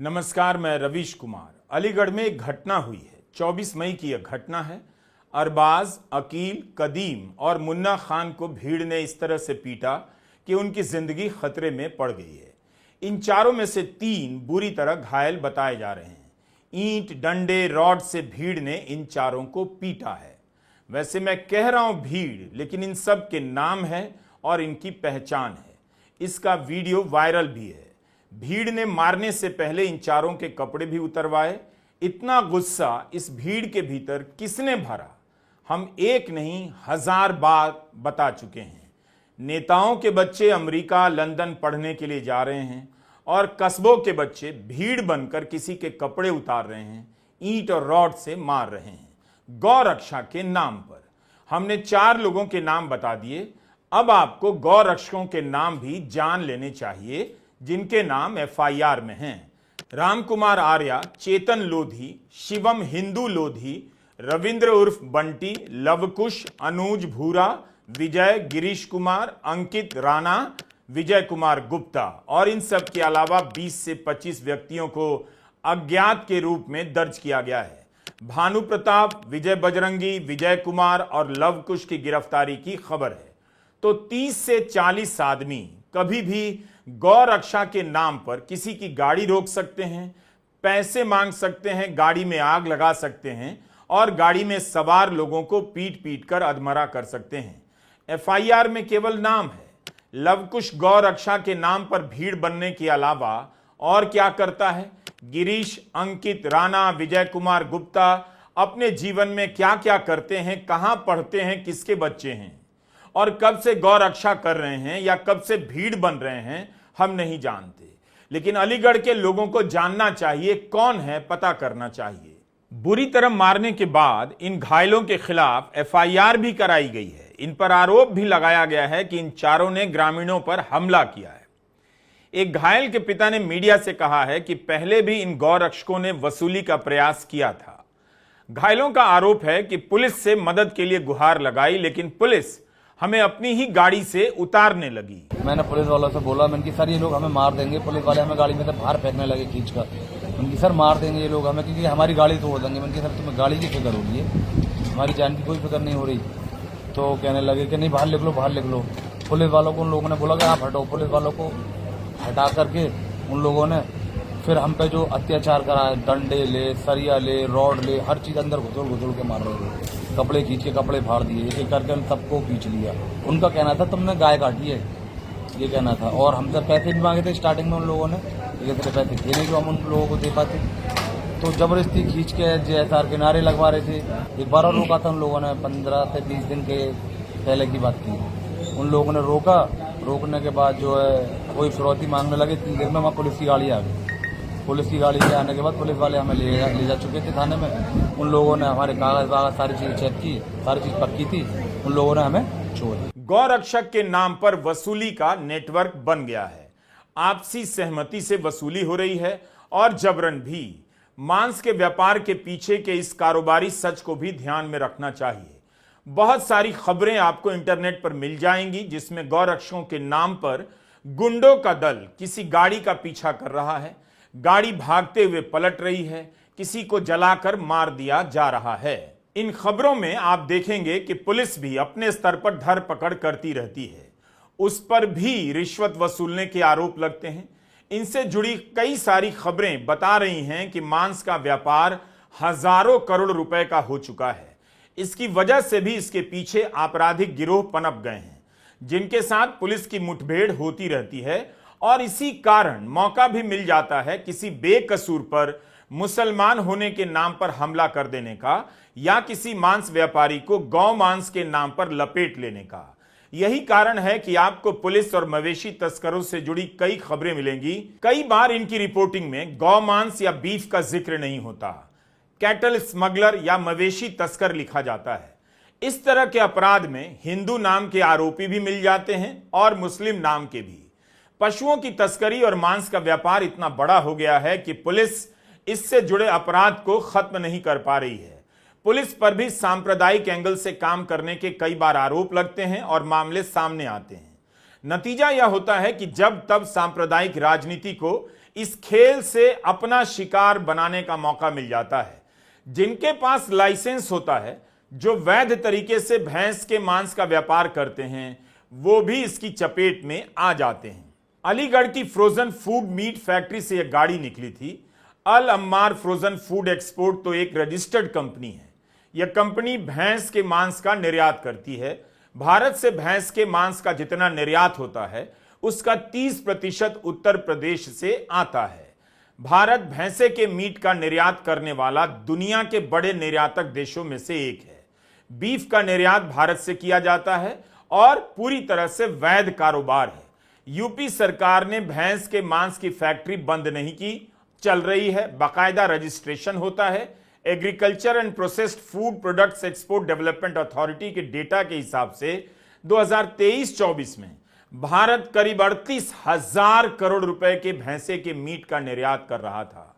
नमस्कार, मैं रवीश कुमार। अलीगढ़ में एक घटना हुई है। 24 मई की यह घटना है। अरबाज, अकील, कदीम और मुन्ना खान को भीड़ ने इस तरह से पीटा कि उनकी जिंदगी खतरे में पड़ गई है। इन चारों में से 3 बुरी तरह घायल बताए जा रहे हैं। ईंट, डंडे, रॉड से भीड़ ने इन चारों को पीटा है। वैसे मैं कह रहा हूं भीड़, लेकिन इन सब के नाम है और इनकी पहचान है। इसका वीडियो वायरल भी है। भीड़ ने मारने से पहले इन चारों के कपड़े भी उतरवाए। इतना गुस्सा इस भीड़ के भीतर किसने भरा, हम एक नहीं 1000 बार बता चुके हैं। नेताओं के बच्चे अमेरिका, लंदन पढ़ने के लिए जा रहे हैं और कस्बों के बच्चे भीड़ बनकर किसी के कपड़े उतार रहे हैं, ईंट और रॉड से मार रहे हैं गौ रक्षा के नाम पर। हमने 4 लोगों के नाम बता दिए। अब आपको गौ रक्षकों के नाम भी जान लेने चाहिए जिनके नाम एफआईआर में हैं। राम कुमार आर्या, चेतन लोधी, शिवम हिंदू लोधी, रविंद्र उर्फ बंटी, लवकुश, अनुज भूरा, विजय, गिरीश कुमार, अंकित राणा, विजय कुमार गुप्ता और इन सब के अलावा 20 से 25 व्यक्तियों को अज्ञात के रूप में दर्ज किया गया है। भानु प्रताप, विजय बजरंगी, विजय कुमार और लवकुश की गिरफ्तारी की खबर है। तो 30 से 40 आदमी कभी भी गौ रक्षा के नाम पर किसी की गाड़ी रोक सकते हैं, पैसे मांग सकते हैं, गाड़ी में आग लगा सकते हैं और गाड़ी में सवार लोगों को पीट पीट कर अधमरा कर सकते हैं। एफआईआर में केवल नाम है। लवकुश गौ रक्षा के नाम पर भीड़ बनने के अलावा और क्या करता है? गिरीश, अंकित राणा, विजय कुमार गुप्ता अपने जीवन में क्या क्या करते हैं, कहां पढ़ते हैं, किसके बच्चे हैं और कब से गौ रक्षा कर रहे हैं या कब से भीड़ बन रहे हैं, हम नहीं जानते। लेकिन अलीगढ़ के लोगों को जानना चाहिए कौन है, पता करना चाहिए। बुरी तरह मारने के बाद इन घायलों के खिलाफ एफआईआर भी कराई गई है। इन पर आरोप भी लगाया गया है कि इन चारों ने ग्रामीणों पर हमला किया है। एक घायल के पिता ने मीडिया से कहा है कि पहले भी इन गौ रक्षकों ने वसूली का प्रयास किया था। घायलों का आरोप है कि पुलिस से मदद के लिए गुहार लगाई, लेकिन पुलिस हमें अपनी ही गाड़ी से उतारने लगी। मैंने पुलिस वालों से बोला, मैंने कि सर ये लोग हमें मार देंगे। पुलिस वाले हमें गाड़ी में से बाहर फेंकने लगे खींच कर। मैंने कि सर मार देंगे ये लोग हमें, क्योंकि हमारी गाड़ी तोड़ देंगे। मैंने कि सर तुम्हें गाड़ी की फिक्र हो रही है, हमारी जान की कोई फिक्र नहीं हो रही। तो कहने लगे कि नहीं बाहर लिख लो, बाहर लिख लो। पुलिस वालों को उन लोगों ने बोला कि आप हटो। पुलिस वालों को हटा करके उन लोगों ने फिर हम पे जो अत्याचार करा, डंडे ले, सरिया ले, रॉड ले, हर चीज अंदर घुसुड़ के मार रहे थे। कपड़े खींच के कपड़े फाड़ दिए, एक एक करके सबको खींच लिया। उनका कहना था तुमने गाय काटी है, ये कहना था। और हमसे पैसे भी मांगे थे स्टार्टिंग में उन लोगों ने, लेकिन पैसे थे नहीं जो हम उन लोगों को दे पाते। तो जबरदस्ती खींच के जेएसआर के नारे लगवा रहे थे। एक बार और रोका था उन लोगों ने, 15 से 20 दिन के पहले की बात थी। उन लोगों ने रोका, रोकने के बाद जो है कोई फिरौती मांगने लगे। 3 दिन में वहाँ पुलिस की गाड़ी आ गई। पुलिस की गाड़ी से आने के बाद पुलिस वाले हमें ले जा चुके थे थाने में। उन लोगों ने हमारे कागज वागज सारी चीज चेक की, सारी चीज पक्की थी। उन लोगों ने हमें छोड़ दिया। गौ रक्षक के नाम पर वसूली का नेटवर्क बन गया है। आपसी सहमति से वसूली हो रही है और जबरन भी। मांस के व्यापार के पीछे के इस कारोबारी सच को भी ध्यान में रखना चाहिए। बहुत सारी खबरें आपको इंटरनेट पर मिल जाएंगी जिसमें गौ रक्षकों के नाम पर गुंडों का दल किसी गाड़ी का पीछा कर रहा है, गाड़ी भागते हुए पलट रही है, किसी को जलाकर मार दिया जा रहा है। इन खबरों में आप देखेंगे कि पुलिस भी अपने स्तर पर धरपकड़ करती रहती है। उस पर भी रिश्वत वसूलने के आरोप लगते हैं। इनसे जुड़ी कई सारी खबरें बता रही हैं कि मांस का व्यापार हजारों करोड़ रुपए का हो चुका है। इसकी वजह से भी इसके पीछे आपराधिक गिरोह पनप गए हैं जिनके साथ पुलिस की मुठभेड़ होती रहती है और इसी कारण मौका भी मिल जाता है किसी बेकसूर पर मुसलमान होने के नाम पर हमला कर देने का या किसी मांस व्यापारी को गौ मांस के नाम पर लपेट लेने का। यही कारण है कि आपको पुलिस और मवेशी तस्करों से जुड़ी कई खबरें मिलेंगी। कई बार इनकी रिपोर्टिंग में गौ मांस या बीफ का जिक्र नहीं होता, कैटल स्मगलर या मवेशी तस्कर लिखा जाता है। इस तरह के अपराध में हिंदू नाम के आरोपी भी मिल जाते हैं और मुस्लिम नाम के भी। पशुओं की तस्करी और मांस का व्यापार इतना बड़ा हो गया है कि पुलिस इससे जुड़े अपराध को खत्म नहीं कर पा रही है। पुलिस पर भी सांप्रदायिक एंगल से काम करने के कई बार आरोप लगते हैं और मामले सामने आते हैं। नतीजा यह होता है कि जब तब सांप्रदायिक राजनीति को इस खेल से अपना शिकार बनाने का मौका मिल जाता है। जिनके पास लाइसेंस होता है, जो वैध तरीके से भैंस के मांस का व्यापार करते हैं, वो भी इसकी चपेट में आ जाते हैं। अलीगढ़ की फ्रोजन फूड मीट फैक्ट्री से यह गाड़ी निकली थी। अल अम्मार फ्रोजन फूड एक्सपोर्ट तो एक रजिस्टर्ड कंपनी है। यह कंपनी भैंस के मांस का निर्यात करती है। भारत से भैंस के मांस का जितना निर्यात होता है, उसका 30% उत्तर प्रदेश से आता है। भारत भैंसे के मीट का निर्यात करने वाला दुनिया के बड़े निर्यातक देशों में से एक है। बीफ का निर्यात भारत से किया जाता है और पूरी तरह से वैध कारोबार है। यूपी सरकार ने भैंस के मांस की फैक्ट्री बंद नहीं की, चल रही है, बाकायदा रजिस्ट्रेशन होता है। Agriculture and processed food products export development authority के डेटा के हिसाब से 2023-24 में भारत करीब 38,000 करोड़ रुपए के भैंसे के मीट का निर्यात कर रहा था।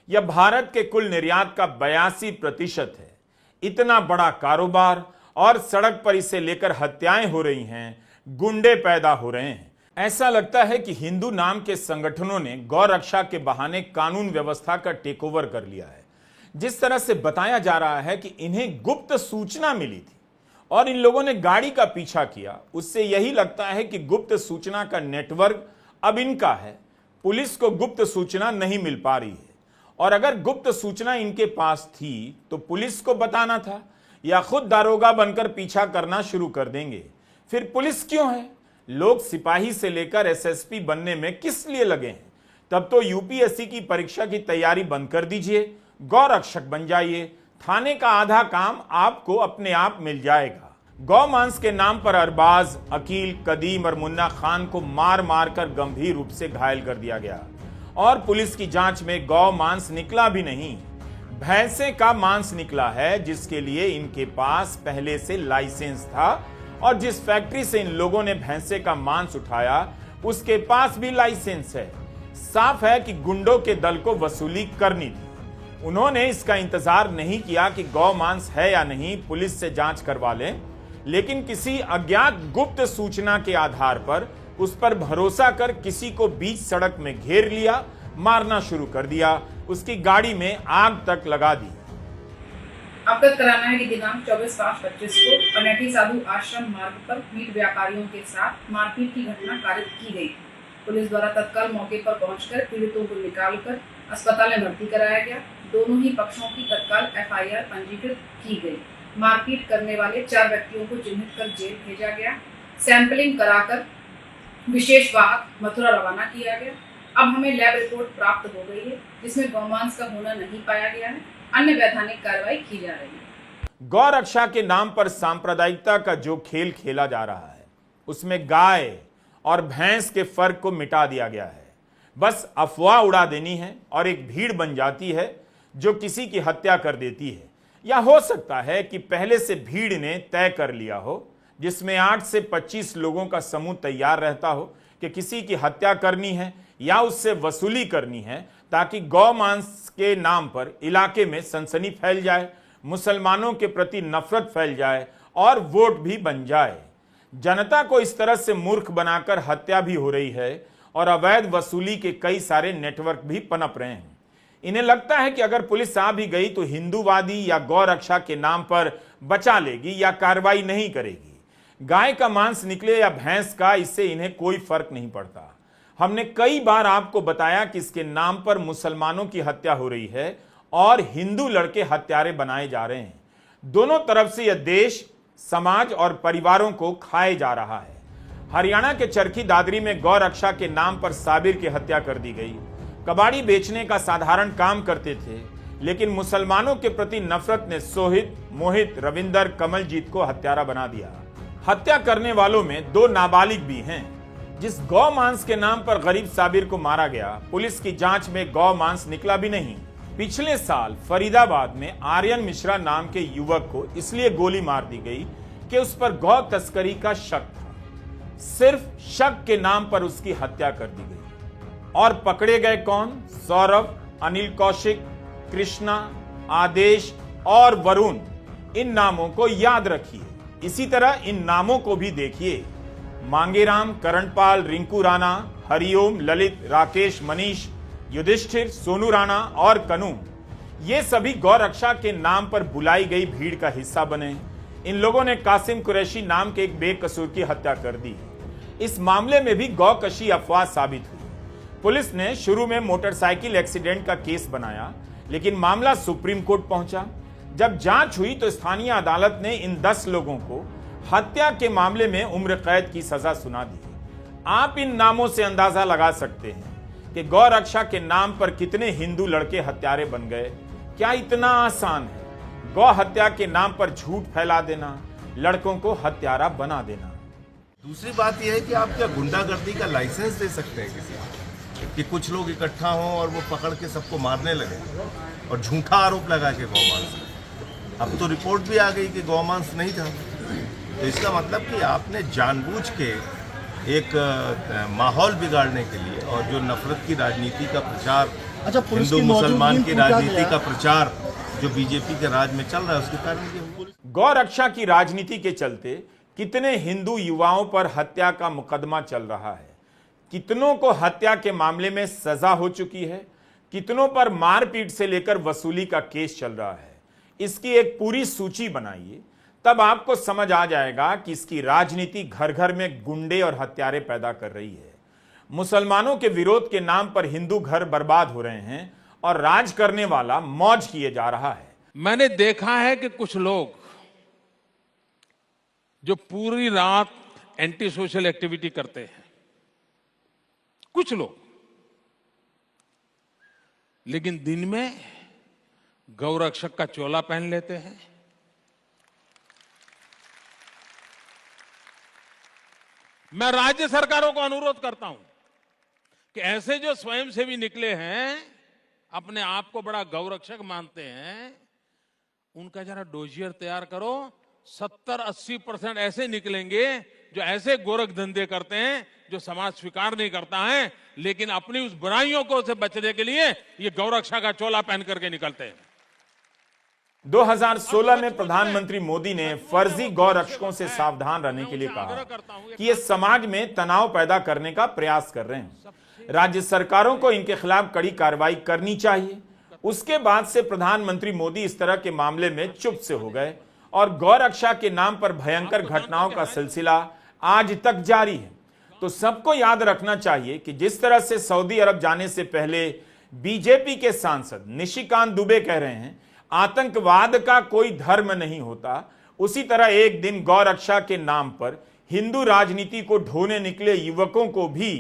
यह भारत के कुल निर्यात का 82% है। इतना बड़ा कारोबार और सड़क पर इसे लेकर हत्याएं हो रही हैं, गुंडे पैदा हो रहे हैं। ऐसा लगता है कि हिंदू नाम के संगठनों ने गौ रक्षा के बहाने कानून व्यवस्था का टेकओवर कर लिया है। जिस तरह से बताया जा रहा है कि इन्हें गुप्त सूचना मिली थी और इन लोगों ने गाड़ी का पीछा किया, उससे यही लगता है कि गुप्त सूचना का नेटवर्क अब इनका है। पुलिस को गुप्त सूचना नहीं मिल पा रही है, और अगर गुप्त सूचना इनके पास थी तो पुलिस को बताना था, या खुद दारोगा बनकर पीछा करना शुरू कर देंगे। फिर पुलिस क्यों है? लोग सिपाही से लेकर एसएसपी बनने में किस लिए लगे हैं? तब तो यूपीएससी की परीक्षा की तैयारी बंद कर दीजिए, गौ रक्षक बन जाइए। थाने का आधा काम आपको अपने आप मिल जाएगा। गौ मांस के नाम पर अरबाज, अकील, कदीम और मुन्ना खान को मार मार कर गंभीर रूप से घायल कर दिया गया, और पुलिस की जांच में गौ मांस निकला भी नहीं, भैंसे का मांस निकला है, जिसके लिए इनके पास पहले से लाइसेंस था, और जिस फैक्ट्री से इन लोगों ने भैंसे का मांस उठाया उसके पास भी लाइसेंस है। साफ है कि गुंडों के दल को वसूली करनी थी। उन्होंने इसका इंतजार नहीं किया कि गौ मांस है या नहीं, पुलिस से जांच करवा लें, लेकिन किसी अज्ञात गुप्त सूचना के आधार पर उस पर भरोसा कर किसी को बीच सड़क में घेर लिया, मारना शुरू कर दिया, उसकी गाड़ी में आग तक लगा दी। अवगत कराना है कि दिनांक 24/5/25 को अनेठी साधु आश्रम मार्ग पर मीट व्यापारियों के साथ मारपीट की घटना कारित की गई। पुलिस द्वारा तत्काल मौके पर पहुंचकर पीड़ितों को निकालकर अस्पताल में भर्ती कराया गया। दोनों ही पक्षों की तत्काल एफआईआर पंजीकृत की गई। मारपीट करने वाले 4 व्यक्तियों को चिन्हित कर जेल भेजा गया। सैंपलिंग कराकर विशेष वाहक मथुरा रवाना किया गया। अब हमें लैब रिपोर्ट प्राप्त हो गई है, जिसमें गौमांस का होना नहीं पाया गया है। अन्य वैधानिक कार्रवाई की जा रही है। गौ रक्षा के नाम पर सांप्रदायिकता का जो खेल खेला जा रहा है, उसमें गाय और भैंस के फर्क को मिटा दिया गया है। बस अफवाह उड़ा देनी है और एक भीड़ बन जाती है जो किसी की हत्या कर देती है। या हो सकता है कि पहले से भीड़ ने तय कर लिया हो, जिसमें 8 से 25 लोगों का समूह तैयार रहता हो कि किसी की हत्या करनी है या उससे वसूली करनी है, ताकि गौ मांस के नाम पर इलाके में सनसनी फैल जाए, मुसलमानों के प्रति नफरत फैल जाए और वोट भी बन जाए। जनता को इस तरह से मूर्ख बनाकर हत्या भी हो रही है और अवैध वसूली के कई सारे नेटवर्क भी पनप रहे हैं। इन्हें लगता है कि अगर पुलिस आ भी गई तो हिंदूवादी या गौ रक्षा के नाम पर बचा लेगी या कार्रवाई नहीं करेगी। गाय का मांस निकले या भैंस का, इससे इन्हें कोई फर्क नहीं पड़ता। हमने कई बार आपको बताया कि इसके नाम पर मुसलमानों की हत्या हो रही है और हिंदू लड़के हत्यारे बनाए जा रहे हैं। दोनों तरफ से यह देश, समाज और परिवारों को खाए जा रहा है। हरियाणा के चरखी दादरी में गौ रक्षा के नाम पर साबिर की हत्या कर दी गई। कबाड़ी बेचने का साधारण काम करते थे, लेकिन मुसलमानों के प्रति नफरत ने सोहित, मोहित, रविंदर, कमलजीत को हत्यारा बना दिया। हत्या करने वालों में 2 नाबालिग भी हैं। जिस गौ मांस के नाम पर गरीब साबिर को मारा गया, पुलिस की जांच में गौ मांस निकला भी नहीं। पिछले साल फरीदाबाद में आर्यन मिश्रा नाम के युवक को इसलिए गोली मार दी गई कि उस पर गौ तस्करी का शक था। सिर्फ शक के नाम पर उसकी हत्या कर दी गई। और पकड़े गए कौन? सौरभ, अनिल कौशिक, कृष्णा, आदेश और वरुण। इन नामों को याद रखिए। इसी तरह इन नामों को भी देखिए। मांगेराम, करणपाल, रिंकू राणा, हरिओम, ललित, राकेश, मनीष, युधिष्ठिर, सोनू राणा और कनू, ये सभी गौ रक्षा के नाम पर बुलाई गई भीड़ का हिस्सा बने। इन लोगों ने कासिम कुरैशी नाम के एक बेकसूर की हत्या कर दी। इस मामले में भी गौकशी अफवाह साबित हुई। पुलिस ने शुरू में मोटरसाइकिल एक्सीडेंट का केस बनाया, लेकिन मामला सुप्रीम कोर्ट पहुंचा। जब जांच हुई तो स्थानीय अदालत ने इन 10 लोगों को हत्या के मामले में उम्र कैद की सजा सुना दी। आप इन नामों से अंदाजा लगा सकते हैं कि गौ रक्षा के नाम पर कितने हिंदू लड़के हत्यारे बन गए। क्या इतना आसान है गौ हत्या के नाम पर झूठ फैला देना, लड़कों को हत्यारा बना देना? दूसरी बात यह है कि आप क्या गुंडागर्दी का लाइसेंस दे सकते हैं किसी को कि कुछ लोग इकट्ठा हों और वो पकड़ के सबको मारने लगे और झूठा आरोप लगा के गौमांस? अब तो रिपोर्ट भी आ गई कि गौमांस नहीं था। तो इसका मतलब कि आपने जानबूझ के एक माहौल बिगाड़ने के लिए और जो नफरत की राजनीति का प्रचार, हिंदू मुसलमान की राजनीति का प्रचार जो बीजेपी के राज में चल रहा है, उसके कारण ये गौ रक्षा की राजनीति के चलते कितने हिंदू युवाओं पर हत्या का मुकदमा चल रहा है, कितनों को हत्या के मामले में सजा हो चुकी है, कितनों पर मारपीट से लेकर वसूली का केस चल रहा है। इसकी एक पूरी सूची बनाइए, तब आपको समझ आ जाएगा कि इसकी राजनीति घर घर में गुंडे और हत्यारे पैदा कर रही है। मुसलमानों के विरोध के नाम पर हिंदू घर बर्बाद हो रहे हैं और राज करने वाला मौज किए जा रहा है। मैंने देखा है कि कुछ लोग जो पूरी रात एंटी सोशल एक्टिविटी करते हैं, कुछ लोग, लेकिन दिन में गौरक्षक का चोला पहन लेते हैं। मैं राज्य सरकारों को अनुरोध करता हूं कि ऐसे जो स्वयंसेवी निकले हैं, अपने आप को बड़ा गौरक्षक मानते हैं, उनका जरा डोजियर तैयार करो। 70-80% ऐसे निकलेंगे जो ऐसे गोरख धंधे करते हैं जो समाज स्वीकार नहीं करता है, लेकिन अपनी उस बुराइयों को से बचने के लिए ये गौरक्षा का चोला पहन करके निकलते हैं। 2016 में प्रधानमंत्री मोदी ने फर्जी गौ रक्षकों से सावधान रहने के लिए कहा कि ये समाज में तनाव पैदा करने का प्रयास कर रहे हैं। राज्य सरकारों को इनके खिलाफ कड़ी कार्रवाई करनी चाहिए। उसके बाद से प्रधानमंत्री मोदी इस तरह के मामले में चुप से हो गए और गौ रक्षा के नाम पर भयंकर घटनाओं का सिलसिला आज तक जारी है। तो सबको याद रखना चाहिए कि जिस तरह से सऊदी अरब जाने से पहले बीजेपी के सांसद निशिकांत दुबे कह रहे हैं आतंकवाद का कोई धर्म नहीं होता, उसी तरह एक दिन गौ रक्षा के नाम पर हिंदू राजनीति को ढोने निकले युवकों को भी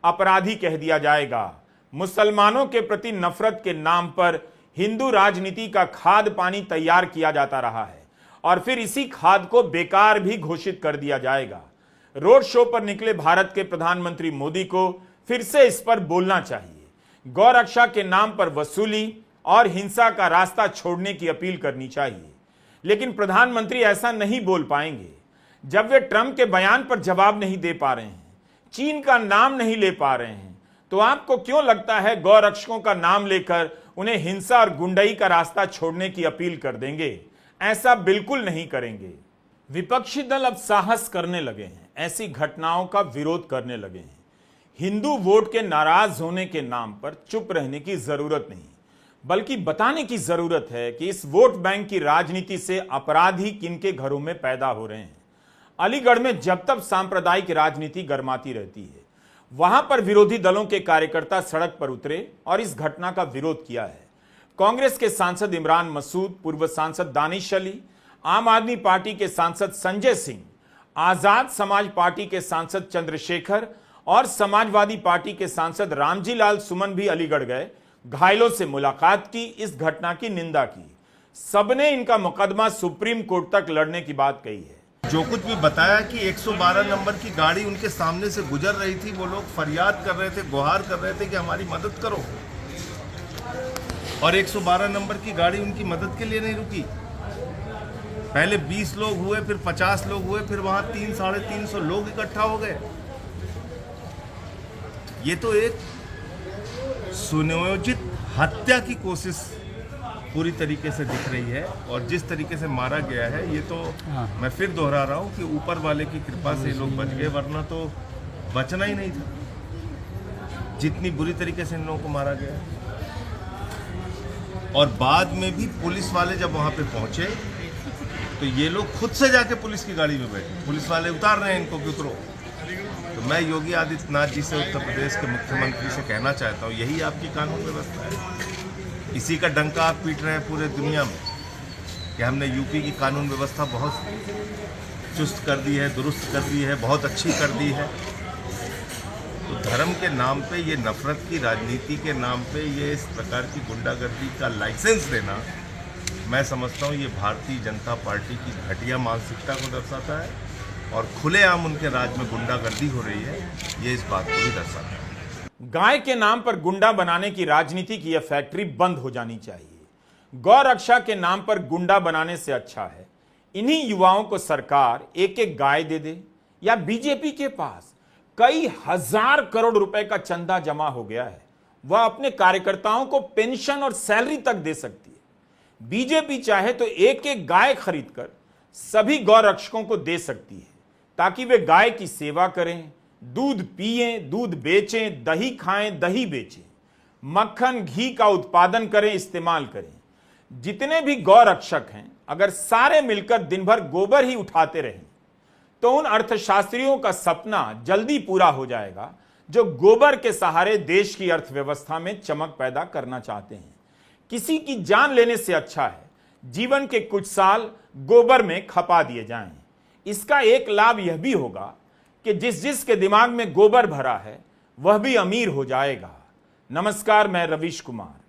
अपराधी कह दिया जाएगा। मुसलमानों के प्रति नफरत के नाम पर हिंदू राजनीति का खाद पानी तैयार किया जाता रहा है और फिर इसी खाद को बेकार भी घोषित कर दिया जाएगा। रोड शो पर निकले भारत के प्रधानमंत्री मोदी को फिर से इस पर बोलना चाहिए। गौ रक्षा के नाम पर वसूली और हिंसा का रास्ता छोड़ने की अपील करनी चाहिए, लेकिन प्रधानमंत्री ऐसा नहीं बोल पाएंगे। जब वे ट्रंप के बयान पर जवाब नहीं दे पा रहे हैं, चीन का नाम नहीं ले पा रहे हैं, तो आपको क्यों लगता है गौ रक्षकों का नाम लेकर उन्हें हिंसा और गुंडाई का रास्ता छोड़ने की अपील कर देंगे? ऐसा बिल्कुल नहीं करेंगे। विपक्षी दल अब साहस करने लगे हैं, ऐसी घटनाओं का विरोध करने लगे हैं। हिंदू वोट के नाराज होने के नाम पर चुप रहने की जरूरत नहीं, बल्कि बताने की जरूरत है कि इस वोट बैंक की राजनीति से अपराधी किनके घरों में पैदा हो रहे हैं। अलीगढ़ में जब तक सांप्रदायिक राजनीति गरमाती रहती है, वहां पर विरोधी दलों के कार्यकर्ता सड़क पर उतरे और इस घटना का विरोध किया है। कांग्रेस के सांसद इमरान मसूद, पूर्व सांसद दानिश अली, आम आदमी पार्टी के सांसद संजय सिंह, आजाद समाज पार्टी के सांसद चंद्रशेखर और समाजवादी पार्टी के सांसद रामजी लाल सुमन भी अलीगढ़ गए, घायलों से मुलाकात की, इस घटना की निंदा की। सबने इनका मुकदमा सुप्रीम कोर्ट तक लड़ने की बात कही है। जो कुछ भी बताया कि 112 नंबर की गाड़ी उनके सामने से गुजर रही थी, वो लोग फरियाद कर रहे थे, गुहार कर रहे थे कि हमारी मदद करो, और 112 नंबर की गाड़ी उनकी मदद के लिए नहीं रुकी। पहले 20 लोग हुए, फिर 50 लोग हुए, फिर वहां 300-350 लोग इकट्ठा हो गए। ये तो एक सुनियोजित हत्या की कोशिश पूरी तरीके से दिख रही है, और जिस तरीके से मारा गया है, ये तो मैं फिर दोहरा रहा हूँ कि ऊपर वाले की कृपा से लोग बच गए, वरना तो बचना ही नहीं था। जितनी बुरी तरीके से इन लोगों को मारा गया। और बाद में भी पुलिस वाले जब वहां पे पहुंचे तो ये लोग खुद से जाके पुलिस की गाड़ी में बैठे, पुलिस वाले उतार रहे हैं इनको कि उतरो। तो मैं योगी आदित्यनाथ जी से, उत्तर प्रदेश के मुख्यमंत्री से कहना चाहता हूँ, यही आपकी कानून व्यवस्था है। इसी का डंका आप पीट रहे हैं पूरे दुनिया में कि हमने यूपी की कानून व्यवस्था बहुत चुस्त कर दी है, दुरुस्त कर दी है, बहुत अच्छी कर दी है। तो धर्म के नाम पे ये नफरत की राजनीति के नाम पे ये इस प्रकार की गुंडागर्दी का लाइसेंस देना, मैं समझता हूँ ये भारतीय जनता पार्टी की घटिया मानसिकता को दर्शाता है और खुलेआम उनके राज में गुंडागर्दी हो रही है, ये इस बात को भी दर्शाता है। गाय के नाम पर गुंडा बनाने की राजनीति की यह फैक्ट्री बंद हो जानी चाहिए। गौ रक्षा के नाम पर गुंडा बनाने से अच्छा है इन्हीं युवाओं को सरकार एक एक गाय दे दे, या बीजेपी के पास कई हजार करोड़ रुपए का चंदा जमा हो गया है, वह अपने कार्यकर्ताओं को पेंशन और सैलरी तक दे सकती है। बीजेपी चाहे तो एक एक गाय खरीदकर सभी गौ रक्षकों को दे सकती है ताकि वे गाय की सेवा करें, दूध पिएं, दूध बेचें, दही खाएं, दही बेचें, मक्खन घी का उत्पादन करें, इस्तेमाल करें। जितने भी गौ रक्षक हैं अगर सारे मिलकर दिन भर गोबर ही उठाते रहें तो उन अर्थशास्त्रियों का सपना जल्दी पूरा हो जाएगा जो गोबर के सहारे देश की अर्थव्यवस्था में चमक पैदा करना चाहते हैं। किसी की जान लेने से अच्छा है जीवन के कुछ साल गोबर में खपा दिए जाएं। इसका एक लाभ यह भी होगा कि जिस के दिमाग में गोबर भरा है वह भी अमीर हो जाएगा। नमस्कार, मैं रवीश कुमार।